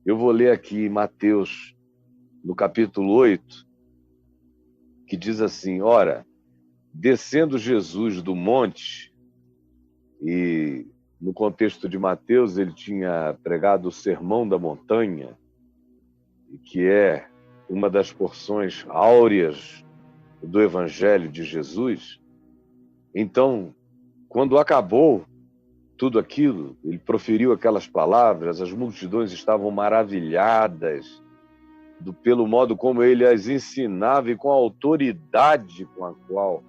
Eu vou ler aqui Mateus, no capítulo 8, que diz assim: Ora, descendo Jesus do monte, e no contexto de Mateus ele tinha pregado o Sermão da Montanha, que é uma das porções áureas do Evangelho de Jesus. Então, quando acabou tudo aquilo, ele proferiu aquelas palavras, as multidões estavam maravilhadas pelo modo como ele as ensinava e com a autoridade com a qual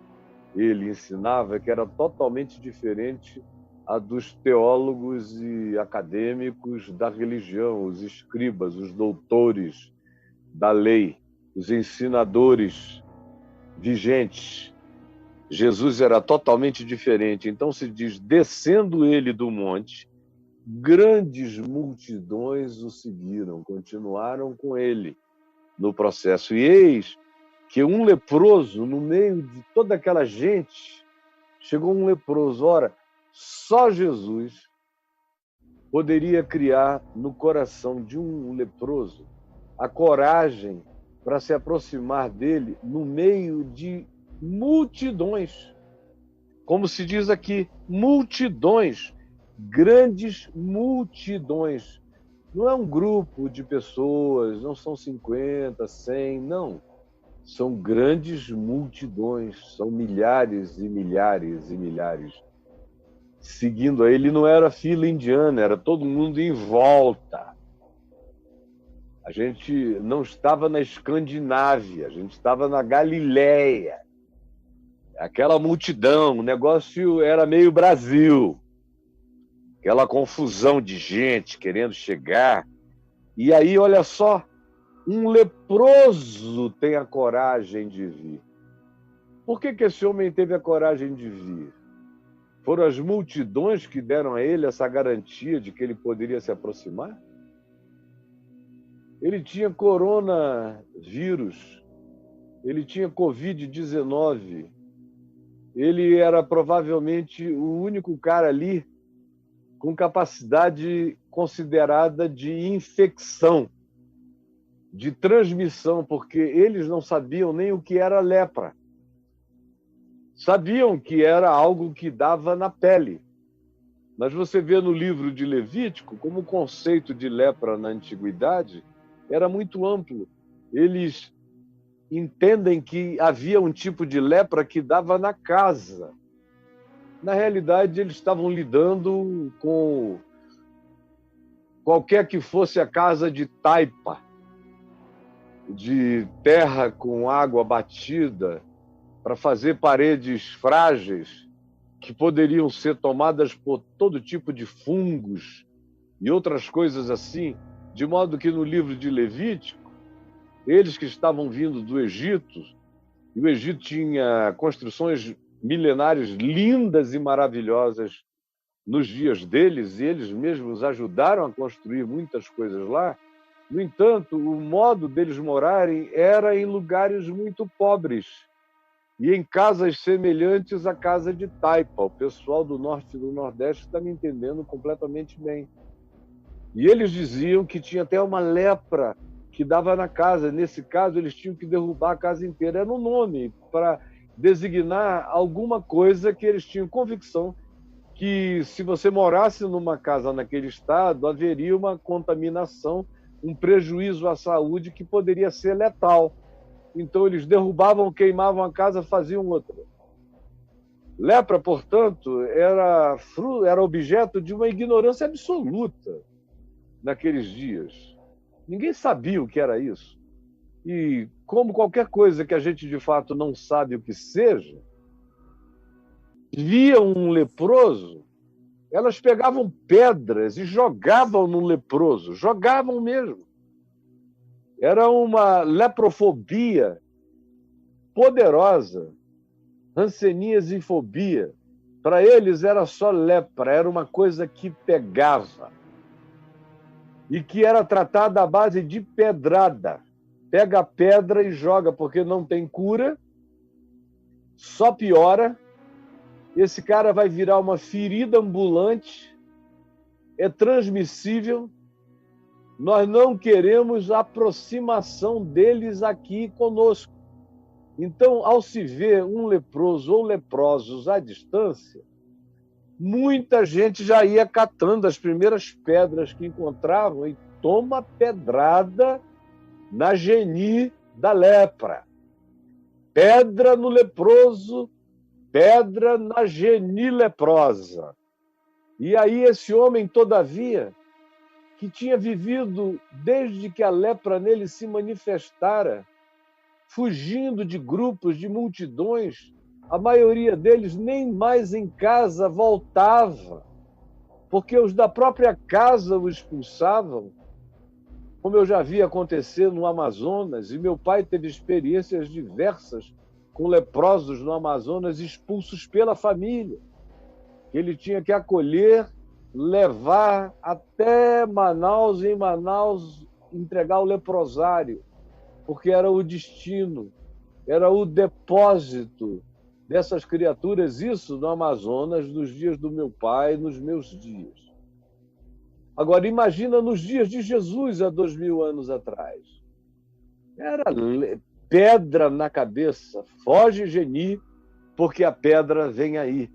ele ensinava, que era totalmente diferente a dos teólogos e acadêmicos da religião, os escribas, os doutores da lei, os ensinadores vigentes. Jesus era totalmente diferente. Então se diz, descendo ele do monte, grandes multidões o seguiram, continuaram com ele no processo. E eis que um leproso, no meio de toda aquela gente, chegou um leproso. Ora, só Jesus poderia criar no coração de um leproso a coragem para se aproximar dele no meio de multidões. Como se diz aqui, multidões, grandes multidões. Não é um grupo de pessoas, não são 50, 100, não. São grandes multidões, são milhares e milhares e milhares seguindo a ele. Não era fila indiana, era todo mundo em volta. A gente não estava na Escandinávia, a gente estava na Galileia. Aquela multidão, o negócio era meio Brasil. Aquela confusão de gente querendo chegar. E aí, olha só, um leproso tem a coragem de vir. Por que esse homem teve a coragem de vir? Foram as multidões que deram a ele essa garantia de que ele poderia se aproximar? Ele tinha coronavírus, ele tinha Covid-19, ele era provavelmente o único cara ali com capacidade considerada de infecção, de transmissão, porque eles não sabiam nem o que era lepra. Sabiam que era algo que dava na pele. Mas você vê no livro de Levítico como o conceito de lepra na antiguidade era muito amplo. Eles entendem que havia um tipo de lepra que dava na casa. Na realidade, eles estavam lidando com qualquer que fosse a casa de taipa, de terra com água batida, para fazer paredes frágeis que poderiam ser tomadas por todo tipo de fungos e outras coisas assim, de modo que no livro de Levítico, eles que estavam vindo do Egito, e o Egito tinha construções milenares lindas e maravilhosas nos dias deles, e eles mesmos ajudaram a construir muitas coisas lá. No entanto, o modo deles morarem era em lugares muito pobres e em casas semelhantes à casa de taipa. O pessoal do norte e do nordeste está me entendendo completamente bem. E eles diziam que tinha até uma lepra que dava na casa. Nesse caso, eles tinham que derrubar a casa inteira. Era um nome para designar alguma coisa que eles tinham convicção que, se você morasse numa casa naquele estado, haveria uma contaminação, um prejuízo à saúde que poderia ser letal. Então, eles derrubavam, queimavam a casa, faziam outra. Lepra, portanto, era objeto de uma ignorância absoluta naqueles dias. Ninguém sabia o que era isso. E, como qualquer coisa que a gente, de fato, não sabe o que seja, via um leproso, elas pegavam pedras e jogavam no leproso. Jogavam mesmo. Era uma leprofobia poderosa, hanseníase-fobia. Para eles era só lepra, era uma coisa que pegava e que era tratada à base de pedrada. Pega a pedra e joga, porque não tem cura, só piora. Esse cara vai virar uma ferida ambulante, é transmissível Nós não queremos a aproximação deles aqui conosco. Então, ao se ver um leproso ou leprosos à distância, muita gente já ia catando as primeiras pedras que encontravam e toma pedrada na geni da lepra. Pedra no leproso, pedra na geni leprosa. E aí esse homem, todavia, que tinha vivido desde que a lepra nele se manifestara, fugindo de grupos, de multidões, a maioria deles nem mais em casa voltava, porque os da própria casa o expulsavam, como eu já vi acontecer no Amazonas, e meu pai teve experiências diversas com leprosos no Amazonas expulsos pela família. Ele tinha que acolher, levar até Manaus, e em Manaus entregar o leprosário, porque era o destino, era o depósito dessas criaturas, isso no Amazonas, nos dias do meu pai, nos meus dias. Agora, imagina nos dias de Jesus, há 2000 anos atrás. Era pedra na cabeça, foge geni, porque a pedra vem aí.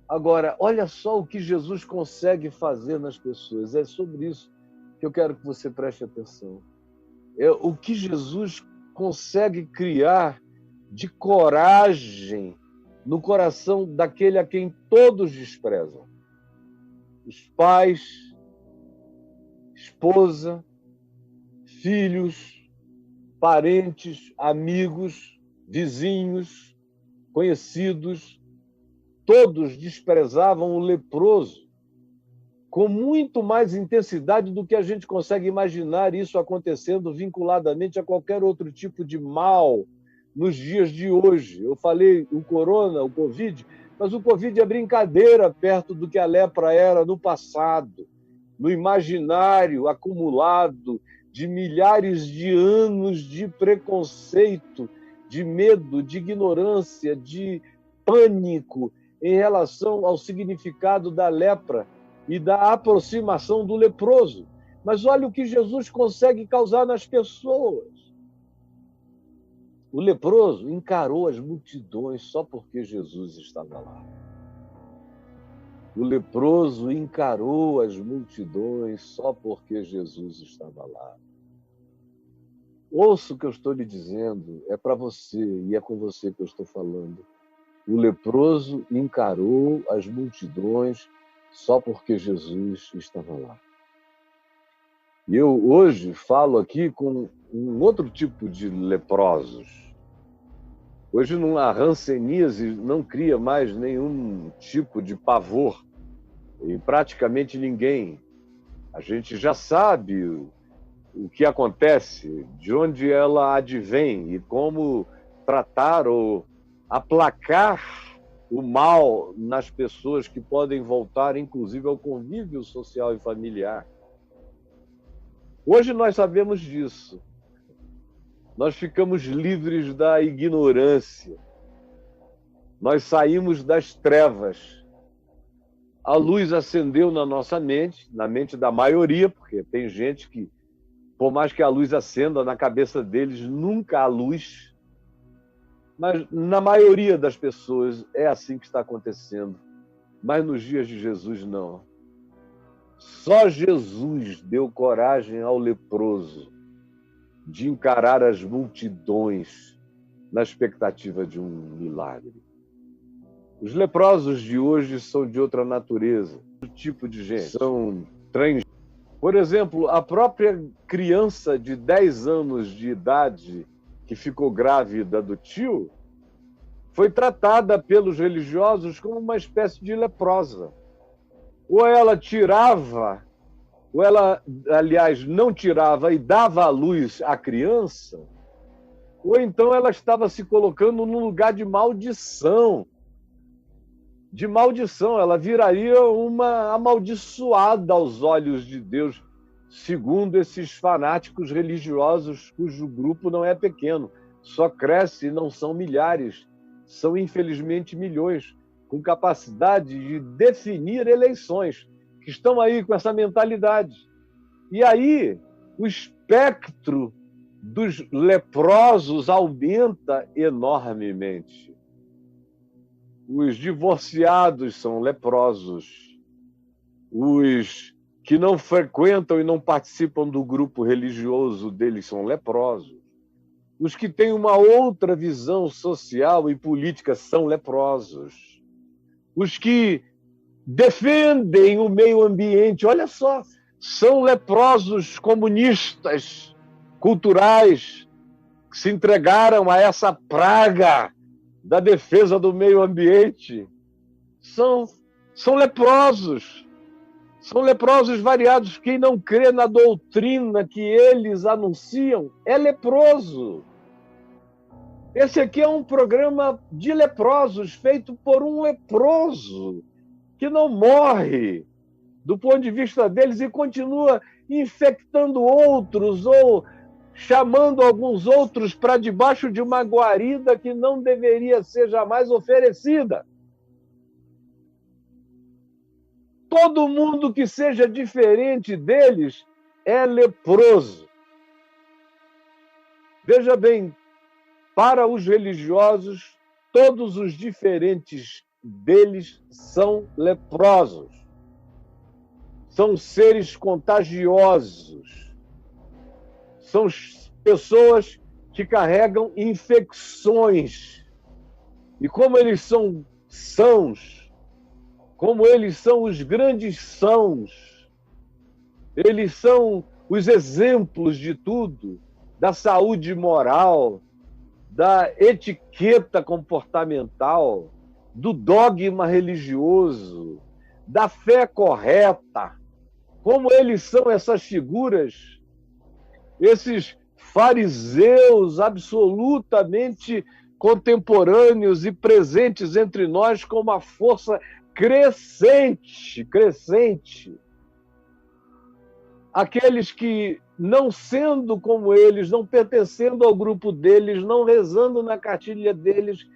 Agora, olha só o que Jesus consegue fazer nas pessoas. É sobre isso que eu quero que você preste atenção. O que Jesus consegue criar de coragem no coração daquele a quem todos desprezam. Os pais, esposa, filhos, parentes, amigos, vizinhos, conhecidos, todos desprezavam o leproso com muito mais intensidade do que a gente consegue imaginar isso acontecendo vinculadamente a qualquer outro tipo de mal nos dias de hoje. Eu falei o corona, o Covid, mas o Covid é brincadeira perto do que a lepra era no passado, no imaginário acumulado de milhares de anos de preconceito, de medo, de ignorância, de pânico em relação ao significado da lepra e da aproximação do leproso. Mas olha o que Jesus consegue causar nas pessoas. O leproso encarou as multidões só porque Jesus estava lá. O leproso encarou as multidões só porque Jesus estava lá. Ouça o que eu estou lhe dizendo, é para você e é com você que eu estou falando. O leproso encarou as multidões só porque Jesus estava lá. E eu hoje falo aqui com um outro tipo de leprosos. Hoje a hanseníase não cria mais nenhum tipo de pavor em praticamente ninguém. A gente já sabe o que acontece, de onde ela advém e como tratar ou aplacar o mal nas pessoas que podem voltar, inclusive, ao convívio social e familiar. Hoje nós sabemos disso. Nós ficamos livres da ignorância. Nós saímos das trevas. A luz acendeu na nossa mente, na mente da maioria, porque tem gente que, por mais que a luz acenda na cabeça deles, nunca há luz. Mas na maioria das pessoas é assim que está acontecendo. Mas nos dias de Jesus, não. Só Jesus deu coragem ao leproso de encarar as multidões na expectativa de um milagre. Os leprosos de hoje são de outra natureza, outro tipo de gente. São trans. Por exemplo, a própria criança de 10 anos de idade que ficou grávida do tio, foi tratada pelos religiosos como uma espécie de leprosa. Ou ela tirava, ou ela, aliás, não tirava e dava à luz à criança, ou então ela estava se colocando num lugar de maldição. De maldição, ela viraria uma amaldiçoada aos olhos de Deus, segundo esses fanáticos religiosos, cujo grupo não é pequeno, só cresce e não são milhares, são infelizmente milhões, com capacidade de definir eleições, que estão aí com essa mentalidade. E aí, o espectro dos leprosos aumenta enormemente. Os divorciados são leprosos. Os que não frequentam e não participam do grupo religioso deles são leprosos. Os que têm uma outra visão social e política são leprosos. Os que defendem o meio ambiente, olha só, são leprosos comunistas, culturais, que se entregaram a essa praga da defesa do meio ambiente. São leprosos. São leprosos variados. Quem não crê na doutrina que eles anunciam é leproso. Esse aqui é um programa de leprosos, feito por um leproso, que não morre do ponto de vista deles e continua infectando outros ou chamando alguns outros para debaixo de uma guarida que não deveria ser jamais oferecida. Todo mundo que seja diferente deles é leproso. Veja bem, para os religiosos, todos os diferentes deles são leprosos. São seres contagiosos. São pessoas que carregam infecções. E como eles são sãos, como eles são os grandes sãos, eles são os exemplos de tudo, da saúde moral, da etiqueta comportamental, do dogma religioso, da fé correta. Como eles são essas figuras, esses fariseus absolutamente contemporâneos e presentes entre nós com uma força crescente. Aqueles que, não sendo como eles, não pertencendo ao grupo deles, não rezando na cartilha deles,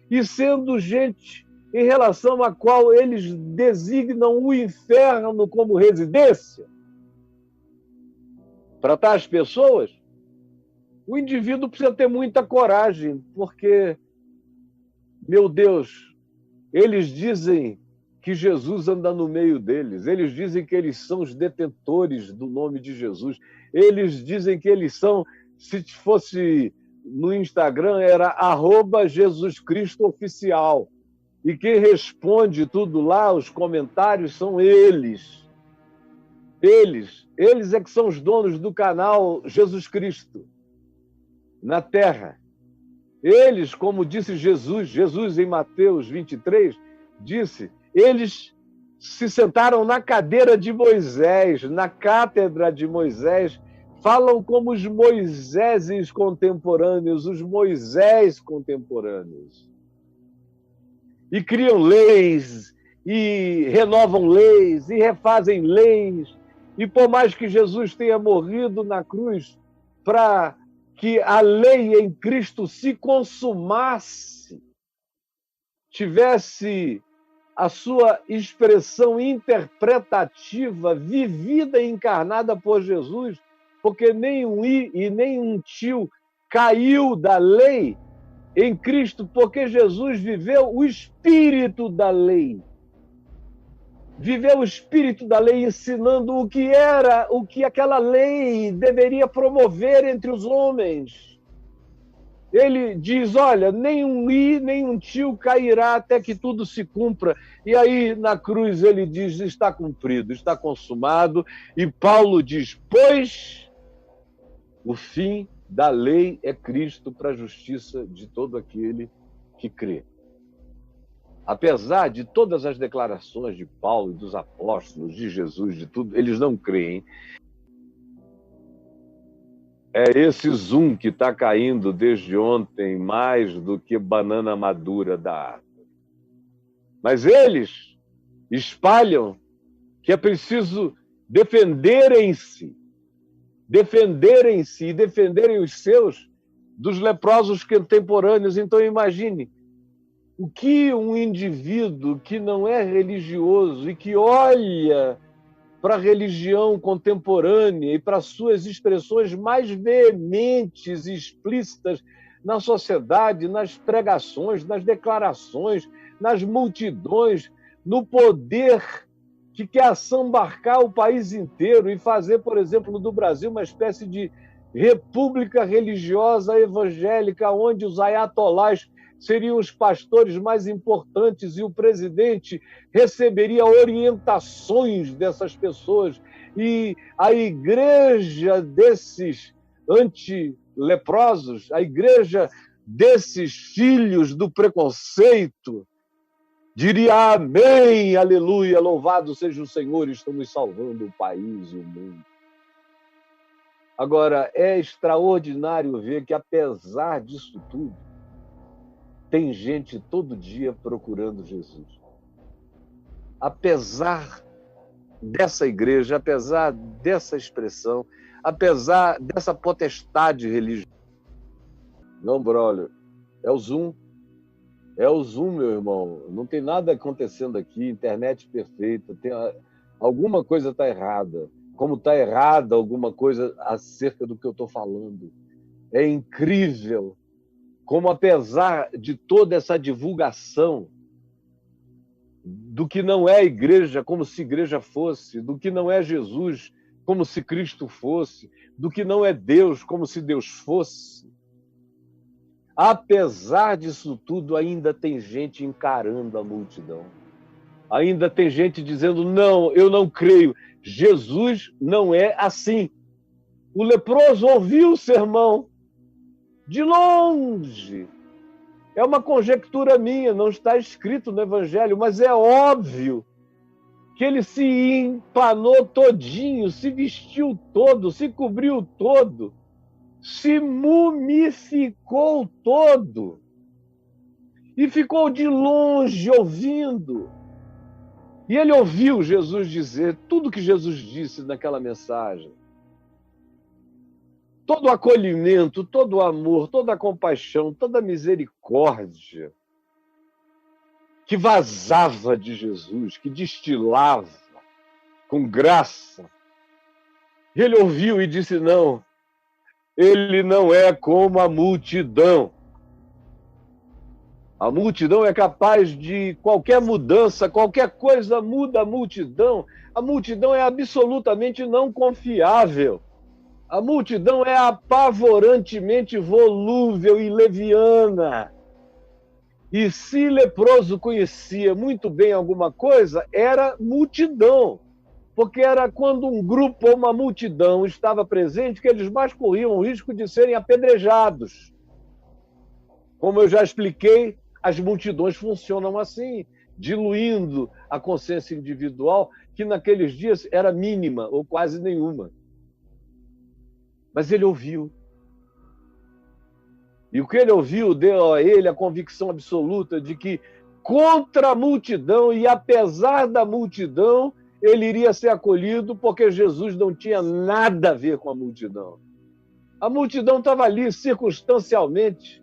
e sendo gente em relação à qual eles designam o inferno como residência, para tais pessoas, o indivíduo precisa ter muita coragem, porque, meu Deus, eles dizem que Jesus anda no meio deles, eles dizem que eles são os detentores do nome de Jesus, eles dizem que eles são, se fosse no Instagram, era @JesusCristoOficial, e quem responde tudo lá, os comentários, são eles. Eles é que são os donos do canal Jesus Cristo na Terra. Eles, como disse Jesus em Mateus 23, disse, eles se sentaram na cadeira de Moisés, na cátedra de Moisés, falam como os Moiséses contemporâneos, os Moisés contemporâneos. E criam leis, e renovam leis, e refazem leis. E por mais que Jesus tenha morrido na cruz para que a lei em Cristo se consumasse, tivesse a sua expressão interpretativa, vivida e encarnada por Jesus, porque nem um i e nem um tio caiu da lei em Cristo, porque Jesus viveu o espírito da lei. Viveu o espírito da lei ensinando o que aquela lei deveria promover entre os homens. Ele diz, olha, nem um i, nem um tio cairá até que tudo se cumpra. E aí, na cruz, ele diz, está cumprido, está consumado. E Paulo diz, pois o fim da lei é Cristo para a justiça de todo aquele que crê. Apesar de todas as declarações de Paulo e dos apóstolos, de Jesus, de tudo, eles não creem. É esse zoom que está caindo desde ontem mais do que banana madura da árvore. Mas eles espalham que é preciso defenderem-se e defenderem os seus dos leprosos contemporâneos. Então, imagine o que um indivíduo que não é religioso e que olha para a religião contemporânea e para suas expressões mais veementes e explícitas na sociedade, nas pregações, nas declarações, nas multidões, no poder que quer assambarcar o país inteiro e fazer, por exemplo, do Brasil uma espécie de república religiosa evangélica, onde os ayatolás seriam os pastores mais importantes e o presidente receberia orientações dessas pessoas. E a igreja desses antileprosos, a igreja desses filhos do preconceito, diria amém, aleluia, louvado seja o Senhor, estamos salvando o país e o mundo. Agora, é extraordinário ver que, apesar disso tudo, tem gente todo dia procurando Jesus. Apesar dessa igreja, apesar dessa expressão, apesar dessa potestade religiosa. Não, brother, é o Zoom. É o Zoom, meu irmão. Não tem nada acontecendo aqui, internet perfeita. Alguma coisa está errada. Como está errada alguma coisa acerca do que eu estou falando. É incrível como, apesar de toda essa divulgação do que não é igreja, como se igreja fosse, do que não é Jesus, como se Cristo fosse, do que não é Deus, como se Deus fosse, apesar disso tudo, ainda tem gente encarando a multidão. Ainda tem gente dizendo, não, eu não creio. Jesus não é assim. O leproso ouviu o sermão de longe. É uma conjectura minha, não está escrito no Evangelho, mas é óbvio que ele se empanou todinho, se vestiu todo, se cobriu todo, se mumificou todo e ficou de longe ouvindo. E ele ouviu Jesus dizer tudo que Jesus disse naquela mensagem. Todo o acolhimento, todo o amor, toda a compaixão, toda a misericórdia que vazava de Jesus, que destilava com graça. E ele ouviu e disse, não, ele não é como a multidão. A multidão é capaz de qualquer mudança, qualquer coisa muda a multidão. A multidão é absolutamente não confiável. A multidão é apavorantemente volúvel e leviana. E se leproso conhecia muito bem alguma coisa, era multidão. Porque era quando um grupo ou uma multidão estava presente que eles mais corriam o risco de serem apedrejados. Como eu já expliquei, as multidões funcionam assim, diluindo a consciência individual, que naqueles dias era mínima ou quase nenhuma. Mas ele ouviu. E o que ele ouviu deu a ele a convicção absoluta de que, contra a multidão e apesar da multidão, ele iria ser acolhido, porque Jesus não tinha nada a ver com a multidão. A multidão estava ali circunstancialmente,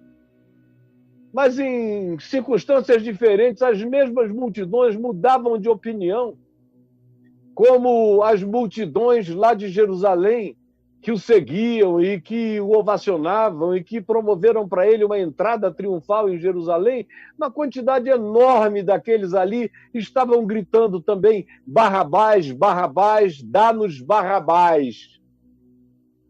mas em circunstâncias diferentes, as mesmas multidões mudavam de opinião, como as multidões lá de Jerusalém, que o seguiam e que o ovacionavam e que promoveram para ele uma entrada triunfal em Jerusalém, uma quantidade enorme daqueles ali estavam gritando também, Barrabás, Barrabás, dá-nos Barrabás.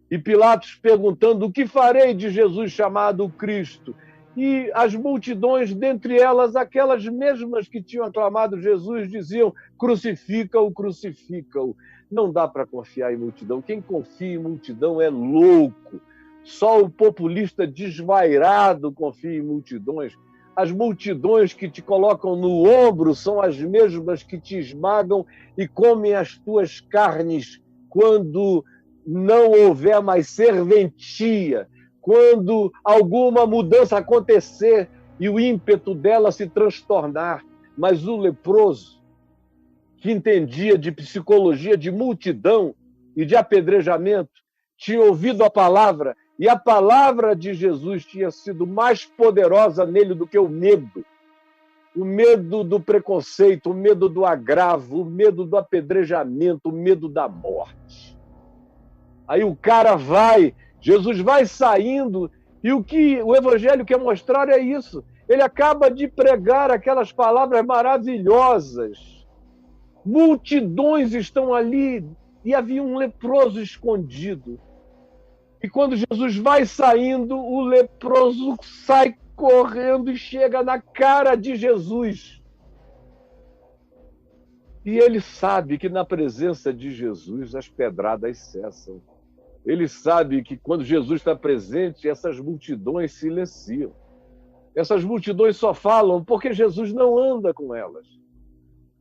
E Pilatos perguntando, o que farei de Jesus chamado Cristo? E as multidões, dentre elas, aquelas mesmas que tinham aclamado Jesus, diziam, crucifica-o, crucifica-o. Não dá para confiar em multidão. Quem confia em multidão é louco. Só o populista desvairado confia em multidões. As multidões que te colocam no ombro são as mesmas que te esmagam e comem as tuas carnes quando não houver mais serventia, quando alguma mudança acontecer e o ímpeto dela se transtornar. Mas o leproso, que entendia de psicologia de multidão e de apedrejamento, tinha ouvido a palavra, e a palavra de Jesus tinha sido mais poderosa nele do que o medo. o medo do preconceito, o medo do agravo, o medo do apedrejamento, o medo da morte. Aí o cara vai, Jesus vai saindo, e o que o Evangelho quer mostrar é isso. Ele acaba de pregar aquelas palavras maravilhosas. Multidões estão ali e havia um leproso escondido. E quando Jesus vai saindo, o leproso sai correndo e chega na cara de Jesus. E ele sabe que na presença de Jesus as pedradas cessam. Ele sabe que quando Jesus está presente, essas multidões silenciam. Essas multidões só falam porque Jesus não anda com elas.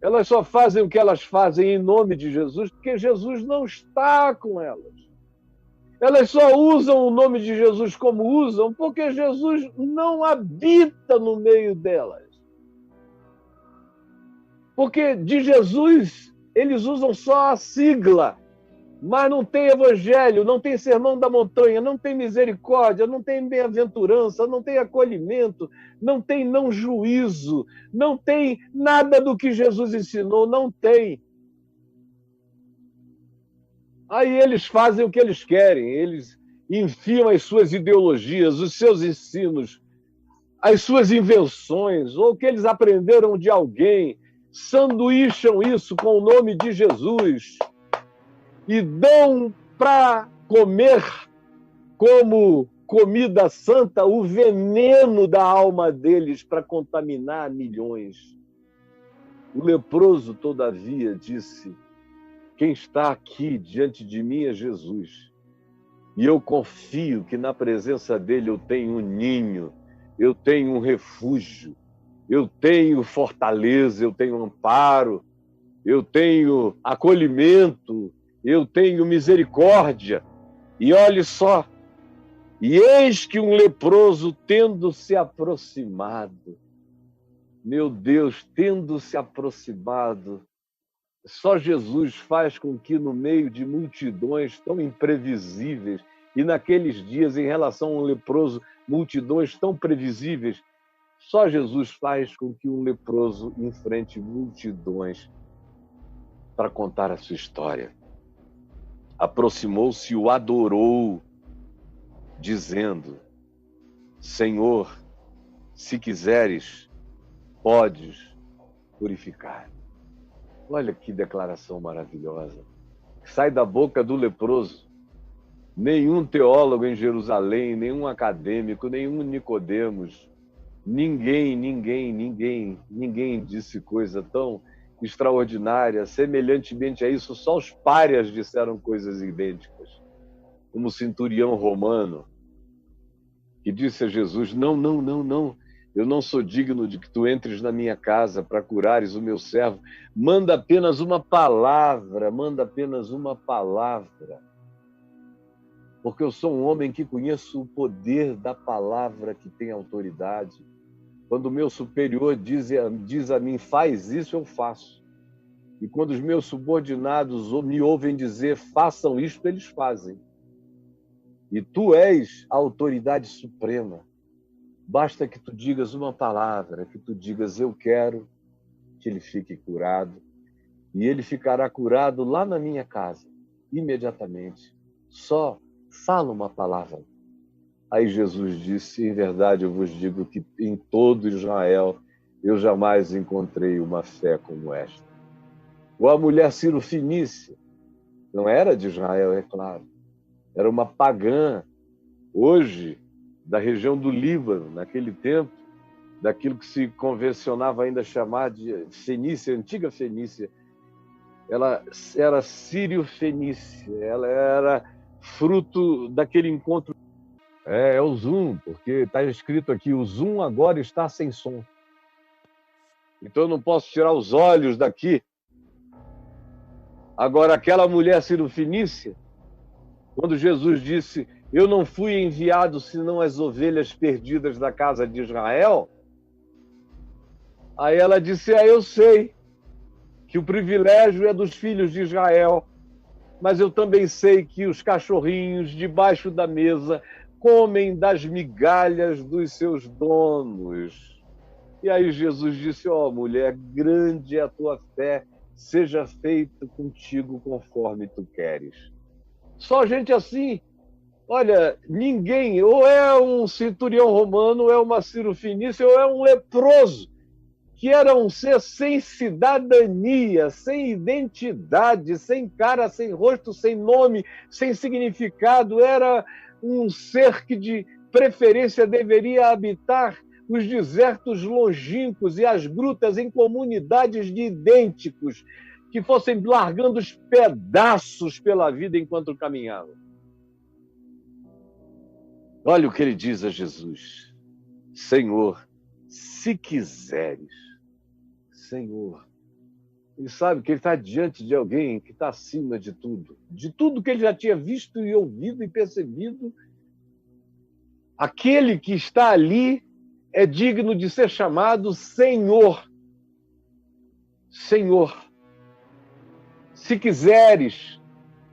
Elas só fazem o que elas fazem em nome de Jesus porque Jesus não está com elas. Elas só usam o nome de Jesus como usam porque Jesus não habita no meio delas. Porque de Jesus eles usam só a sigla, mas não tem evangelho, não tem sermão da montanha, não tem misericórdia, não tem bem-aventurança, não tem acolhimento, não tem não juízo, não tem nada do que Jesus ensinou, não tem. Aí eles fazem o que eles querem, eles enfiam as suas ideologias, os seus ensinos, as suas invenções, ou o que eles aprenderam de alguém, sanduícham isso com o nome de Jesus e dão para comer como comida santa o veneno da alma deles para contaminar milhões. O leproso, todavia, disse: quem está aqui diante de mim é Jesus. E eu confio que na presença dele eu tenho um ninho, eu tenho um refúgio, eu tenho fortaleza, eu tenho amparo, eu tenho acolhimento, eu tenho misericórdia. E olhe só, e eis que um leproso, tendo se aproximado, meu Deus, tendo se aproximado, só Jesus faz com que no meio de multidões tão imprevisíveis, e naqueles dias, em relação a um leproso, multidões tão previsíveis, só Jesus faz com que um leproso enfrente multidões para contar a sua história. Aproximou-se e o adorou, dizendo: Senhor, se quiseres, podes purificar. Olha que declaração maravilhosa. Sai da boca do leproso. Nenhum teólogo em Jerusalém, nenhum acadêmico, nenhum Nicodemos, ninguém disse coisa tão extraordinária. Semelhantemente a isso, só os párias disseram coisas idênticas. Como o centurião romano, que disse a Jesus: não, eu não sou digno de que tu entres na minha casa para curares o meu servo. Manda apenas uma palavra, porque eu sou um homem que conheço o poder da palavra que tem autoridade. Quando o meu superior diz a mim, faz isso, eu faço. E quando os meus subordinados me ouvem dizer, façam isto, eles fazem. E tu és a autoridade suprema. Basta que tu digas uma palavra, que tu digas, eu quero que ele fique curado. E ele ficará curado lá na minha casa, imediatamente. Só fala uma palavra. Aí Jesus disse, em verdade eu vos digo que em todo Israel eu jamais encontrei uma fé como esta. Ou a mulher Cirofenícia, não era de Israel, é claro. Era uma pagã, hoje, da região do Líbano, naquele tempo, daquilo que se convencionava ainda chamar de Fenícia, antiga Fenícia. Ela era sírio-fenícia, ela era fruto daquele encontro. É o Zoom, porque está escrito aqui, o Zoom agora está sem som. Então eu não posso tirar os olhos daqui. Agora, aquela mulher sírio-fenícia, quando Jesus disse, eu não fui enviado senão as ovelhas perdidas da casa de Israel, aí ela disse, eu sei que o privilégio é dos filhos de Israel, mas eu também sei que os cachorrinhos debaixo da mesa comem das migalhas dos seus donos. E aí Jesus disse: ó, mulher, grande é a tua fé, seja feito contigo conforme tu queres. Só gente assim. Olha, ninguém, ou é um centurião romano, ou é uma Ciro-fenícia, ou é um leproso, que era um ser sem cidadania, sem identidade, sem cara, sem rosto, sem nome, sem significado. Era um ser que, de preferência, deveria habitar os desertos longínquos e as grutas em comunidades de idênticos, que fossem largando os pedaços pela vida enquanto caminhavam. Olha o que ele diz a Jesus: Senhor, se quiseres. Senhor. Ele sabe que ele está diante de alguém que está acima de tudo que ele já tinha visto e ouvido e percebido. Aquele que está ali é digno de ser chamado Senhor. Senhor. Se quiseres.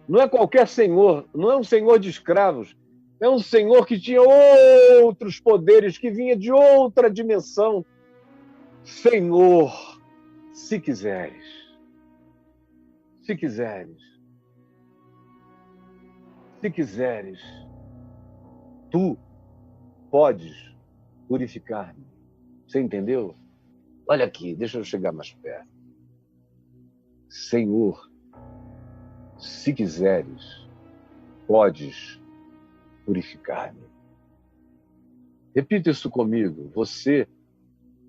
Não é qualquer senhor, não é um senhor de escravos, é um senhor que tinha outros poderes, que vinha de outra dimensão. Senhor, se quiseres. Se quiseres. Se quiseres, tu podes purificar-me. Você entendeu? Olha aqui, deixa eu chegar mais perto. Senhor, se quiseres, podes purificar-me. Repita isso comigo. Você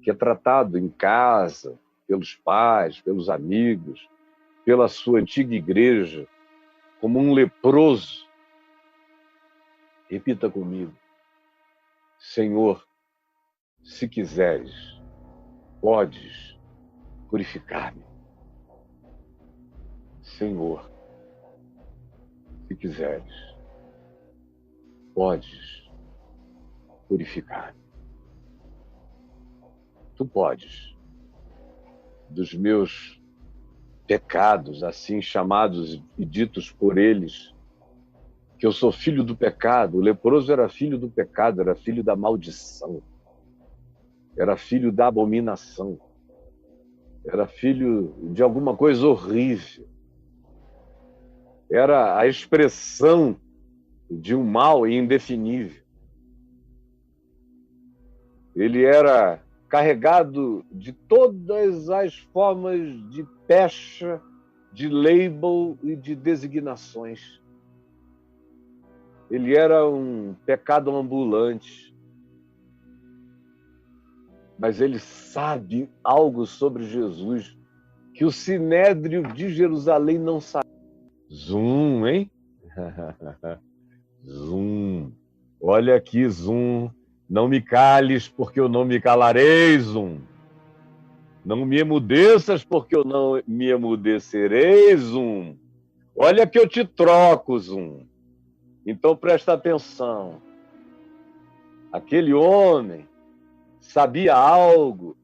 que é tratado em casa, pelos pais, pelos amigos, pela sua antiga igreja, como um leproso. Repita comigo. Senhor, se quiseres, podes purificar-me. Senhor, se quiseres, podes purificar-me. Tu podes. Dos meus pecados, assim chamados e ditos por eles, que eu sou filho do pecado. O leproso era filho do pecado, era filho da maldição, era filho da abominação, era filho de alguma coisa horrível. Era a expressão de um mal indefinível. Ele era carregado de todas as formas de pecha, de label e de designações. Ele era um pecado ambulante. Mas ele sabe algo sobre Jesus que o Sinédrio de Jerusalém não sabe. Zoom, hein? Zoom. Olha aqui, Zoom. Não me cales, porque eu não me calarei, Zoom. Não me emudeças, porque eu não me emudecerei, Zoom. Olha que eu te troco, Zoom. Então presta atenção. Aquele homem sabia algo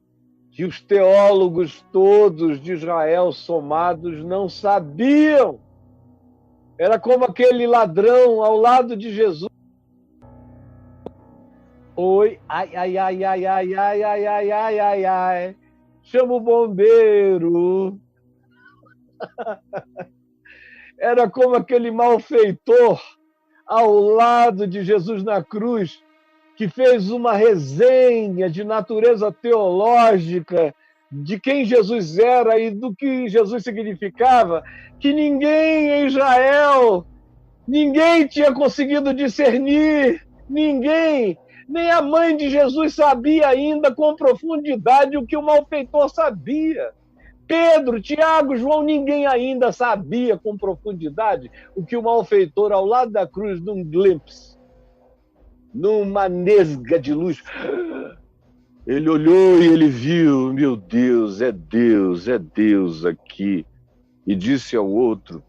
que os teólogos todos de Israel somados não sabiam. Era como aquele ladrão ao lado de Jesus. Oi, ai, ai, ai, ai, ai, ai, ai, ai, ai, ai, ai. Chama o bombeiro. Era como aquele malfeitor ao lado de Jesus na cruz, que fez uma resenha de natureza teológica de quem Jesus era e do que Jesus significava, que ninguém em Israel, ninguém tinha conseguido discernir, ninguém, nem a mãe de Jesus sabia ainda com profundidade o que o malfeitor sabia. Pedro, Tiago, João, ninguém ainda sabia com profundidade o que o malfeitor ao lado da cruz, num glimpse, numa nesga de luz, ele olhou e ele viu, meu Deus aqui. E disse ao outro,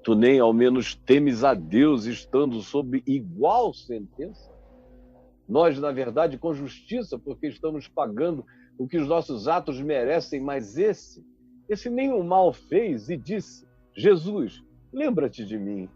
tu nem ao menos temes a Deus estando sob igual sentença? Nós, na verdade, com justiça, porque estamos pagando o que os nossos atos merecem, mas esse nenhum mal fez e disse, Jesus, lembra-te de mim,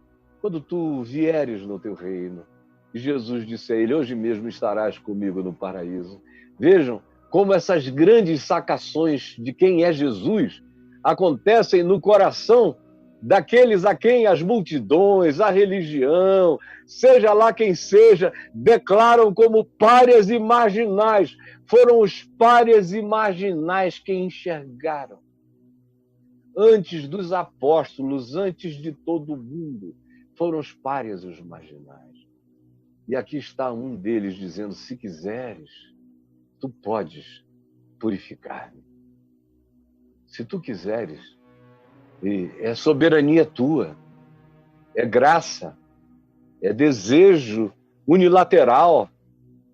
quando tu vieres no teu reino. E Jesus disse a ele, hoje mesmo estarás comigo no paraíso. Vejam, como essas grandes sacações de quem é Jesus acontecem no coração daqueles a quem as multidões, a religião, seja lá quem seja, declaram como párias e marginais. Foram os párias e marginais que enxergaram. Antes dos apóstolos, antes de todo mundo, foram os párias e os marginais. E aqui está um deles dizendo: se quiseres, tu podes purificar-me. Se tu quiseres, é soberania tua, é graça, é desejo unilateral,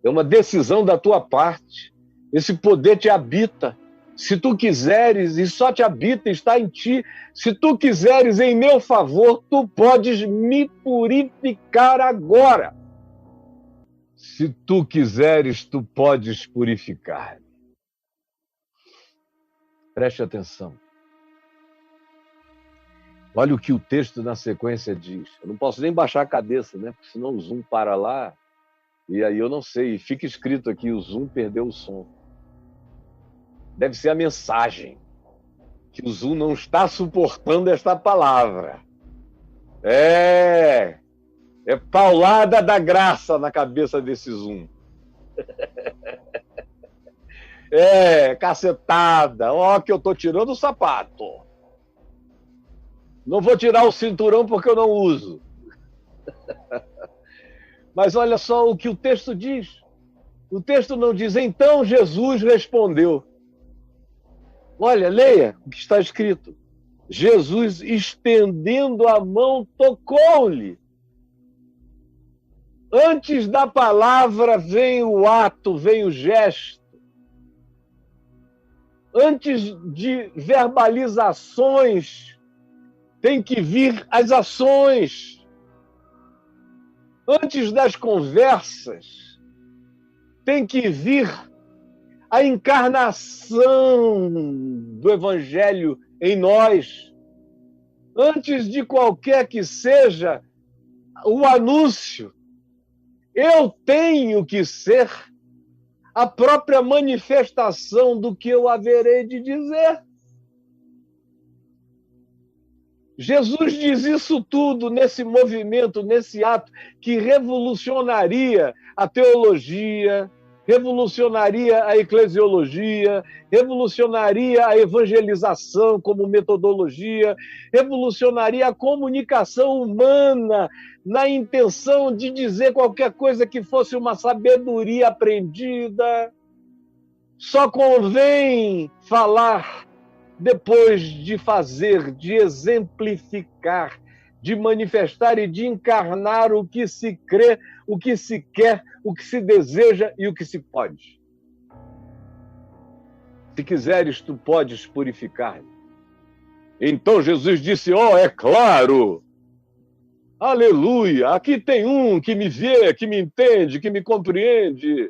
é uma decisão da tua parte. Esse poder te habita. Se tu quiseres, e só te habita, está em ti. Se tu quiseres, em meu favor, tu podes me purificar agora. Se tu quiseres, tu podes purificar-me. Preste atenção. Olha o que o texto na sequência diz. Eu não posso nem baixar a cabeça, né? Porque senão o Zoom para lá. E aí eu não sei. Fica escrito aqui: o Zoom perdeu o som. Deve ser a mensagem. Que o Zoom não está suportando esta palavra. É paulada da graça na cabeça desse Zoom. Cacetada. Ó, que eu tô tirando o sapato. Não vou tirar o cinturão porque eu não uso. Mas olha só o que o texto diz. O texto não diz: então Jesus respondeu. Olha, leia o que está escrito. Jesus, estendendo a mão, tocou-lhe. Antes da palavra vem o ato, vem o gesto. Antes de verbalizações, tem que vir as ações. Antes das conversas, tem que vir a encarnação do Evangelho em nós. Antes de qualquer que seja o anúncio, eu tenho que ser a própria manifestação do que eu haverei de dizer. Jesus diz isso tudo nesse movimento, nesse ato que revolucionaria a teologia, revolucionaria a eclesiologia, revolucionaria a evangelização como metodologia, revolucionaria a comunicação humana na intenção de dizer qualquer coisa que fosse uma sabedoria aprendida. Só convém falar depois de fazer, de exemplificar, de manifestar e de encarnar o que se crê, o que se quer, o que se deseja e o que se pode. Se quiseres, tu podes purificar-me. Então Jesus disse: é claro, aleluia, aqui tem um que me vê, que me entende, que me compreende.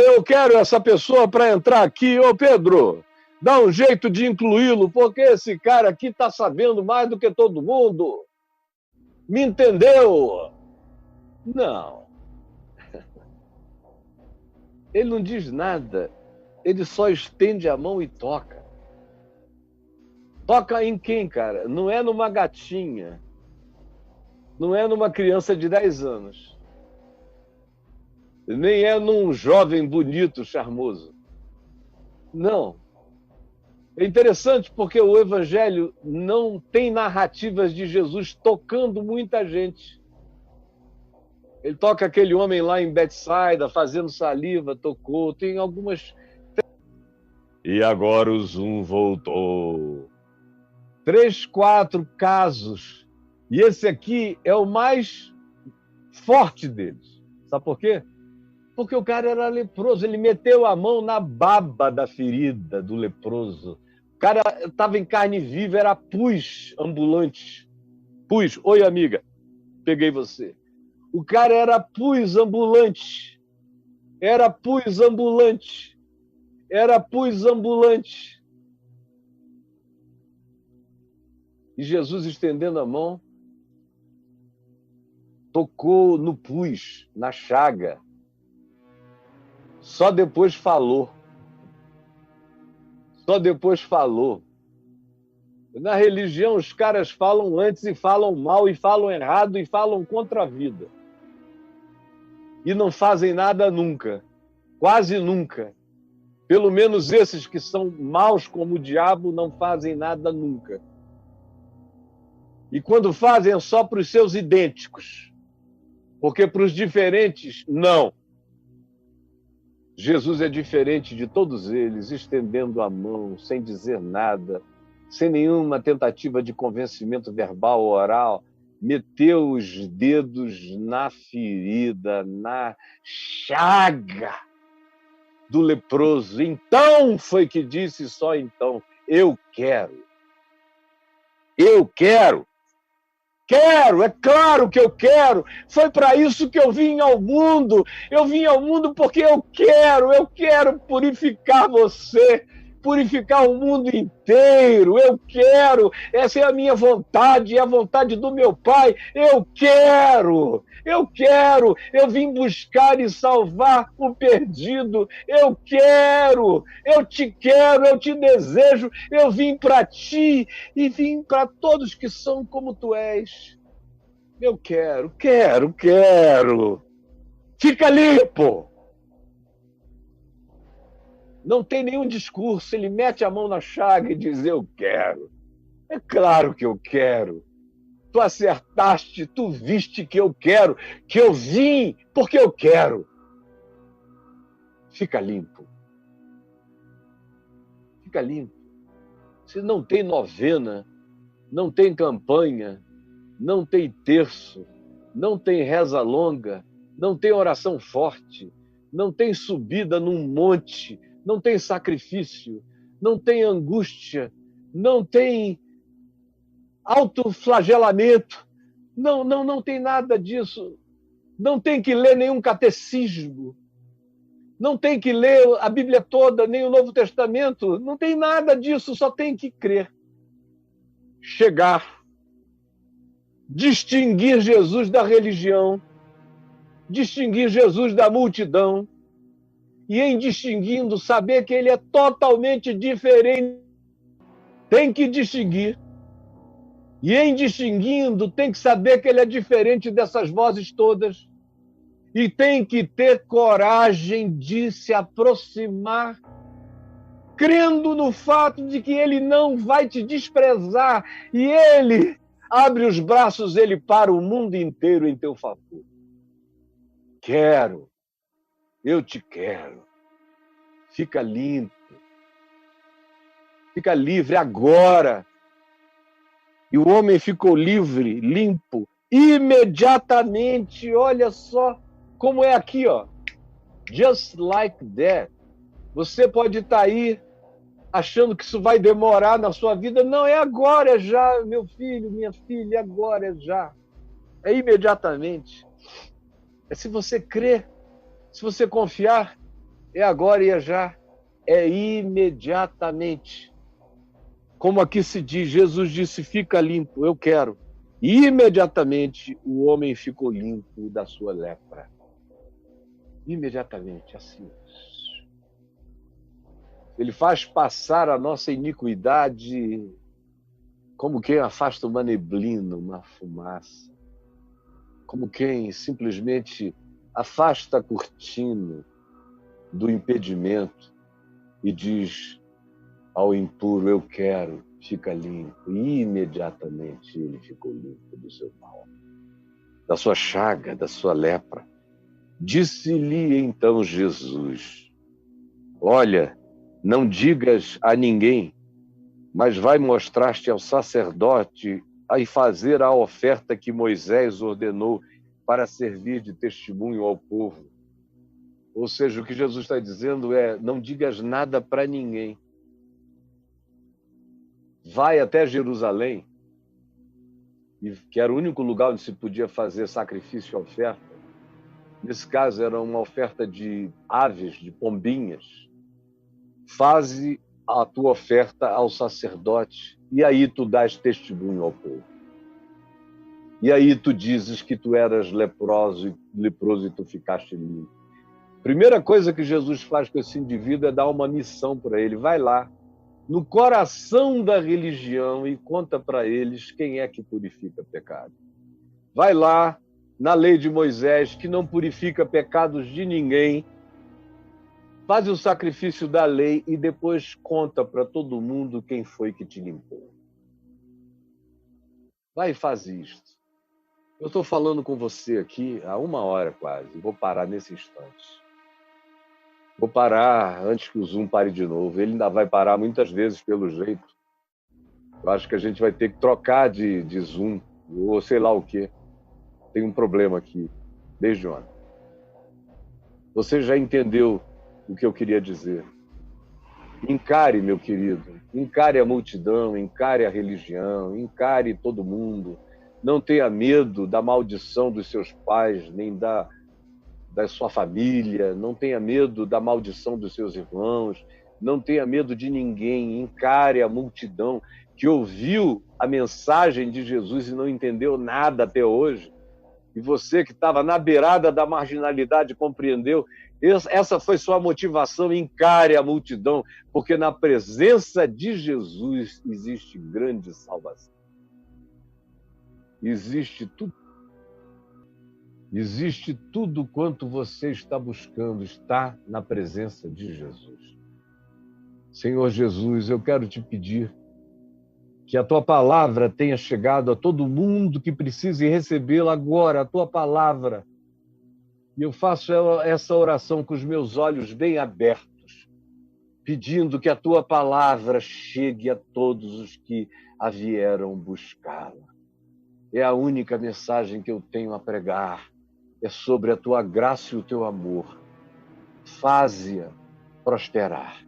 Eu quero essa pessoa para entrar aqui. Pedro, dá um jeito de incluí-lo, porque esse cara aqui está sabendo mais do que todo mundo. Me entendeu? Não. Ele não diz nada. Ele só estende a mão e toca. Toca em quem, cara? Não é numa gatinha. Não é numa criança de 10 anos. Nem é num jovem bonito, charmoso. Não. É interessante porque o Evangelho não tem narrativas de Jesus tocando muita gente. Ele toca aquele homem lá em Betsaida, fazendo saliva, tocou. Tem algumas... E agora o Zoom voltou. 3, 4 casos. E esse aqui é o mais forte deles. Sabe por quê? Porque o cara era leproso. Ele meteu a mão na baba da ferida do leproso. O cara estava em carne viva, era pus ambulante. Pus, oi amiga, peguei você. O cara era pus ambulante. Era pus ambulante. Era pus ambulante. E Jesus, estendendo a mão, tocou no pus, na chaga. Só depois falou. Só depois falou. Na religião, os caras falam antes e falam mal, e falam errado, e falam contra a vida. E não fazem nada nunca. Quase nunca. Pelo menos esses que são maus como o diabo não fazem nada nunca. E quando fazem é só para os seus idênticos. Porque para os diferentes, não. Jesus é diferente de todos eles, estendendo a mão, sem dizer nada, sem nenhuma tentativa de convencimento verbal ou oral, meteu os dedos na ferida, na chaga do leproso. Então foi que disse, só então, eu quero. Eu quero. Quero, é claro que eu quero. Foi para isso que eu vim ao mundo. Eu vim ao mundo porque eu quero purificar você, purificar o mundo inteiro. Eu quero, essa é a minha vontade, é a vontade do meu Pai. Eu quero, eu vim buscar e salvar o perdido. Eu quero, eu te desejo. Eu vim para ti e vim para todos que são como tu és. Eu quero. Fica limpo. Não tem nenhum discurso, ele mete a mão na chaga e diz, eu quero. É claro que eu quero. Tu acertaste, tu viste que eu quero, que eu vim porque eu quero. Fica limpo. Fica limpo. Se não tem novena, não tem campanha, não tem terço, não tem reza longa, não tem oração forte, não tem subida num monte, não tem sacrifício, não tem angústia, não tem autoflagelamento, não tem nada disso. Não tem que ler nenhum catecismo, não tem que ler a Bíblia toda, nem o Novo Testamento, não tem nada disso, só tem que crer. Chegar, distinguir Jesus da religião, distinguir Jesus da multidão, e em distinguindo, saber que ele é totalmente diferente. Tem que distinguir. E em distinguindo, tem que saber que ele é diferente dessas vozes todas. E tem que ter coragem de se aproximar, crendo no fato de que ele não vai te desprezar. E ele abre os braços, ele para o mundo inteiro em teu favor. Quero. Eu te quero. Fica limpo. Fica livre agora. E o homem ficou livre, limpo, imediatamente. Olha só como é aqui, ó. Just like that. Você pode estar aí achando que isso vai demorar na sua vida. Não, é agora, é já, meu filho, minha filha, é agora, é já. É imediatamente. É se você crer, se você confiar, é agora e é já. É imediatamente. Como aqui se diz, Jesus disse, fica limpo, eu quero. E imediatamente o homem ficou limpo da sua lepra. Imediatamente, assim. Ele faz passar a nossa iniquidade como quem afasta uma neblina, uma fumaça. Como quem simplesmente afasta a cortina do impedimento e diz ao impuro, eu quero, fica limpo. E imediatamente ele ficou limpo do seu mal, da sua chaga, da sua lepra. Disse-lhe então Jesus, olha, não digas a ninguém, mas vai mostrar-te ao sacerdote e fazer a oferta que Moisés ordenou para servir de testemunho ao povo. Ou seja, o que Jesus está dizendo é, não digas nada para ninguém. Vai até Jerusalém, que era o único lugar onde se podia fazer sacrifício e oferta. Nesse caso, era uma oferta de aves, de pombinhas. Faze a tua oferta ao sacerdote, e aí tu dás testemunho ao povo. E aí tu dizes que tu eras leproso e tu ficaste limpo. Primeira coisa que Jesus faz com esse indivíduo é dar uma missão para ele. Vai lá, no coração da religião, e conta para eles quem é que purifica pecado. Vai lá, na lei de Moisés, que não purifica pecados de ninguém, faz o sacrifício da lei e depois conta para todo mundo quem foi que te limpou. Vai e faz isto. Eu estou falando com você aqui há 1 hora quase, vou parar nesse instante. Vou parar antes que o Zoom pare de novo. Ele ainda vai parar muitas vezes pelo jeito. Eu acho que a gente vai ter que trocar de Zoom, ou sei lá o quê. Tem um problema aqui, desde ontem. Você já entendeu o que eu queria dizer. Encare, meu querido, encare a multidão, encare a religião, encare todo mundo. Não tenha medo da maldição dos seus pais, nem da sua família, não tenha medo da maldição dos seus irmãos, não tenha medo de ninguém, encare a multidão que ouviu a mensagem de Jesus e não entendeu nada até hoje. E você que estava na beirada da marginalidade compreendeu, essa foi sua motivação, encare a multidão, porque na presença de Jesus existe grande salvação. Existe tudo quanto você está buscando, está na presença de Jesus. Senhor Jesus, eu quero te pedir que a tua palavra tenha chegado a todo mundo que precise recebê-la agora, a tua palavra. E eu faço essa oração com os meus olhos bem abertos, pedindo que a tua palavra chegue a todos os que a vieram buscá-la. É a única mensagem que eu tenho a pregar. É sobre a tua graça e o teu amor. Faze-a prosperar.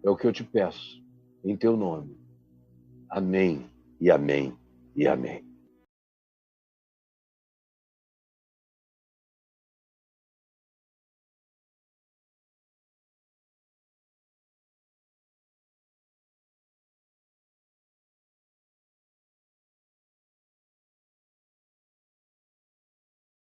É o que eu te peço, em teu nome. Amém, e amém, e amém.